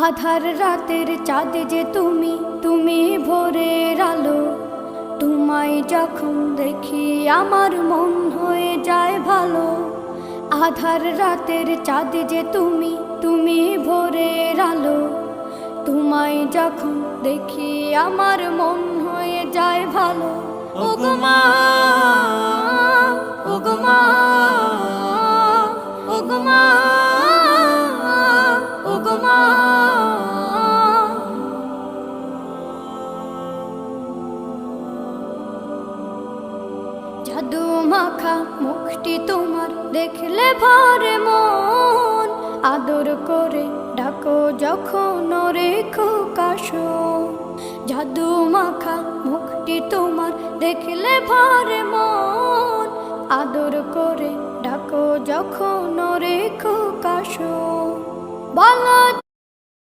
আধার রাতের চাঁদ যে তুমি, তুমি ভোরের আলো। তোমায় যখন দেখি আমার মন হয়ে যায় ভালো। আধার রাতের চাঁদ যে তুমি, তুমি ভোরের আলো। তোমায় যখন দেখি আমার মন হয়ে যায় ভালো। ওগো মা, ওগো মা, ওগো মা, ওগো মা। জাদু মাখা মুখটি তোমার দেখলে ভরে মন। আদর করে ডাকো যখন রেখো কাশো। জাদু মাখা মুখটি তোমার দেখলে ভরে মন। আদর করে ডাকো যখন রেখো কাশো। বলো